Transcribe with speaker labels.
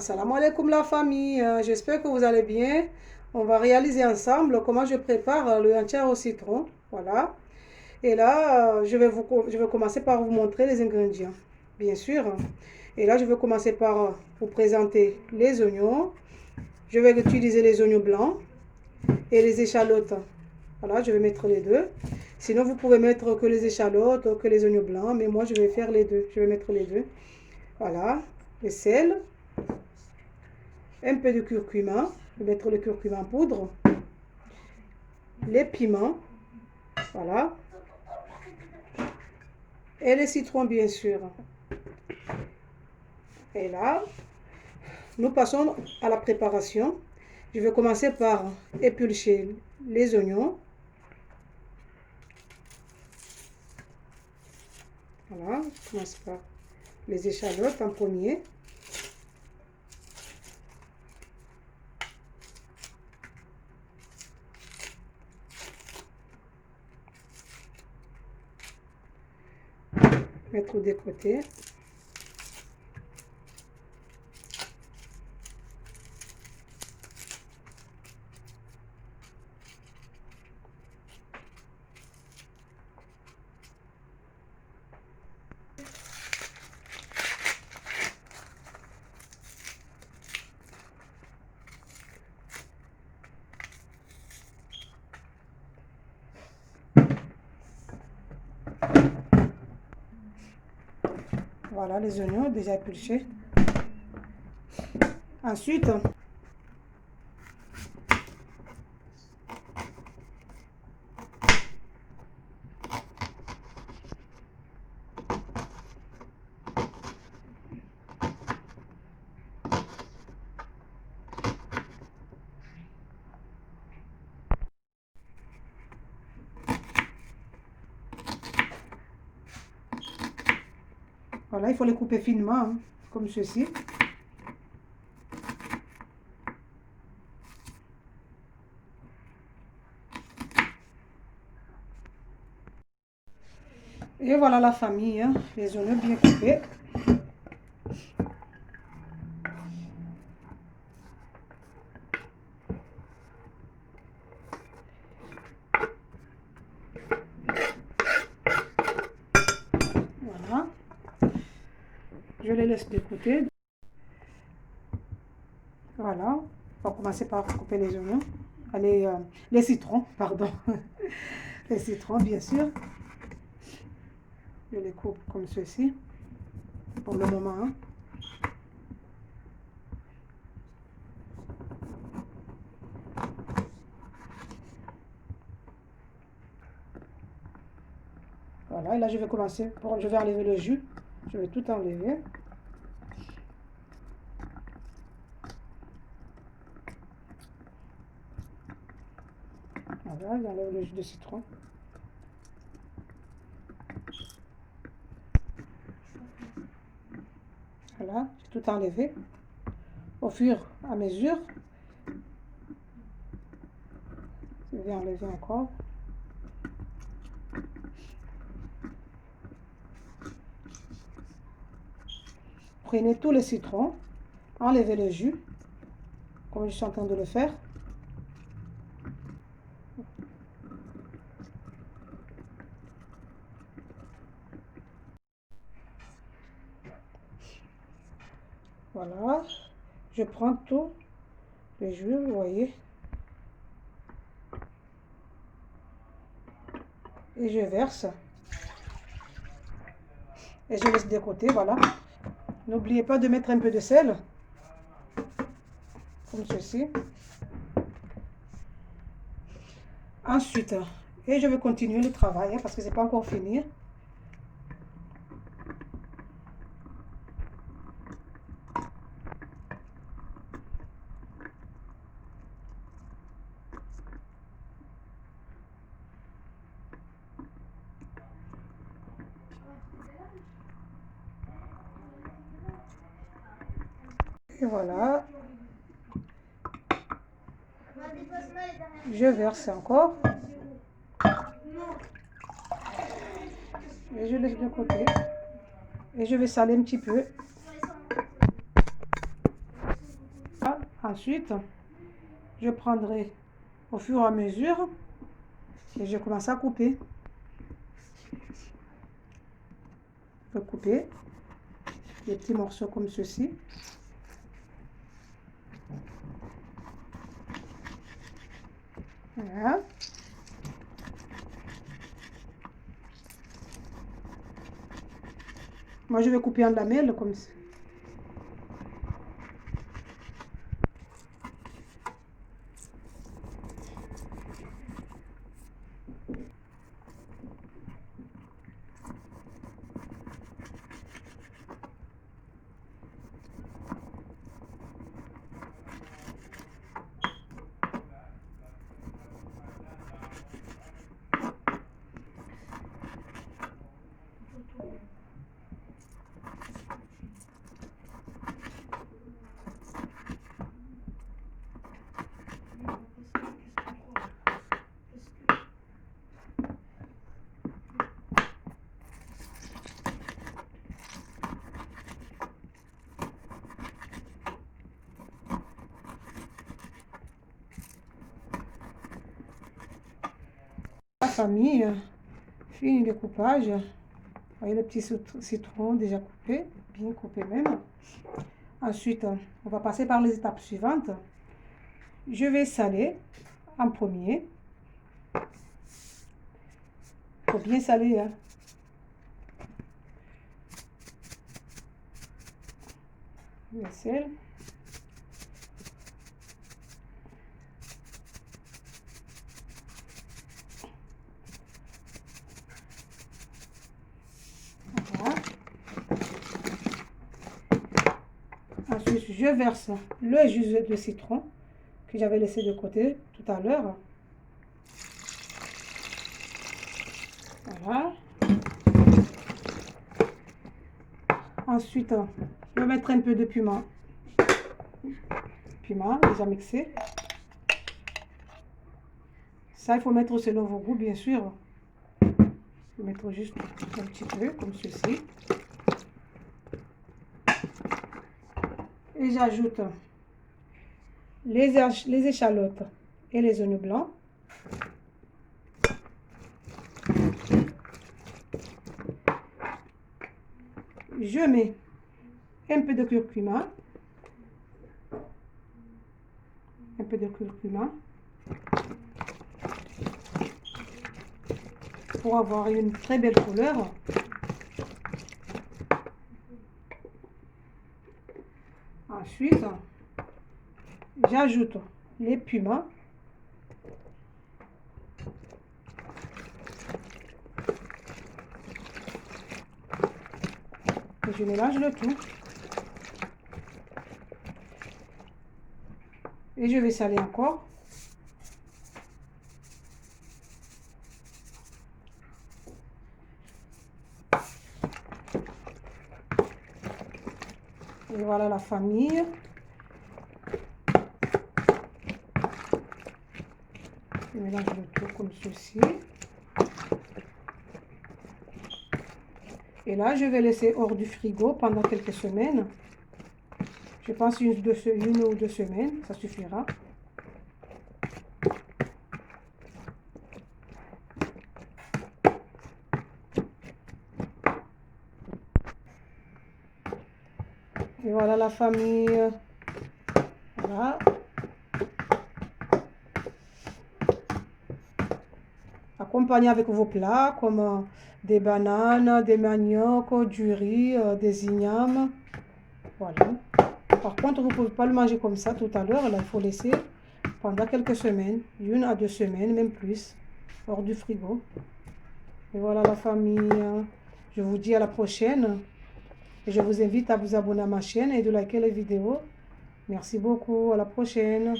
Speaker 1: Assalamu alaikum la famille, j'espère que vous allez bien. On va réaliser ensemble comment je prépare le hancher au citron. Voilà. Et là, je vais commencer par vous montrer les ingrédients, bien sûr. Et là, je vais commencer par vous présenter les oignons. Je vais utiliser les oignons blancs et les échalotes. Voilà, je vais mettre les deux. Sinon, vous pouvez mettre que les échalotes ou que les oignons blancs, mais moi, je vais faire les deux. Je vais mettre les deux. Voilà, le sel, un peu de curcuma, je vais mettre le curcuma en poudre, les piments, voilà, et les citrons bien sûr. Et là, nous passons à la préparation. Je vais commencer par éplucher les oignons. Voilà, je commence par les échalotes en premier. Mettre de côté. Voilà les oignons déjà épluchés. Ensuite, voilà, il faut les couper finement, hein, comme ceci. Et voilà la famille, hein, les oignons bien coupés. Voilà. Je les laisse de côté. Voilà. On va commencer par couper les oignons. Allez, les citrons, pardon. Les citrons, bien sûr. Je les coupe comme ceci. Pour le moment, hein. Voilà, et là je vais commencer, je vais enlever le jus. Je vais tout enlever. Voilà, j'enlève le jus de citron. Voilà, j'ai tout enlevé. Au fur et à mesure, je vais enlever encore. Prenez tous les citrons, enlevez le jus, comme je suis en train de le faire. Voilà, je prends tout le jus, vous voyez, et je verse. Et je laisse de côté, voilà. N'oubliez pas de mettre un peu de sel, comme ceci. Ensuite, et je vais continuer le travail, hein, parce que c'est pas encore fini. Et voilà. Je verse encore. Et je laisse de côté. Et je vais saler un petit peu. Ensuite, je prendrai au fur et à mesure et je commence à couper. Je vais couper des petits morceaux comme ceci. Voilà. Moi, je vais couper en lamelles comme ça. La famille, fini le coupage. Vous voyez le petit citron déjà coupé, bien coupé même. Ensuite, on va passer par les étapes suivantes. Je vais saler en premier. Il faut bien saler, hein. Le sel. Voilà. Ensuite, je verse le jus de citron que j'avais laissé de côté tout à l'heure. Voilà. Ensuite, je vais mettre un peu de piment. Piment déjà mixé. Ça, il faut mettre selon vos goûts, bien sûr. Je vais mettre juste un petit peu, comme ceci. Et j'ajoute les échalotes et les oignons blancs. Je mets un peu de curcuma. Un peu de curcuma. Pour avoir une très belle couleur. Ensuite, j'ajoute les piments. Et je mélange le tout. Et je vais saler encore. Et voilà la famille. Je mélange le tout comme ceci. Et là, je vais laisser hors du frigo pendant quelques semaines. Je pense une ou 2 semaines, ça suffira. Et voilà la famille. Voilà. Accompagnez avec vos plats comme des bananes, des maniocs, du riz, des ignames. Voilà. Par contre, vous ne pouvez pas le manger comme ça tout à l'heure. Là, il faut laisser pendant quelques semaines, 1 à 2 semaines, même plus, hors du frigo. Et voilà la famille. Je vous dis à la prochaine. Et je vous invite à vous abonner à ma chaîne et de liker les vidéos. Merci beaucoup. À la prochaine.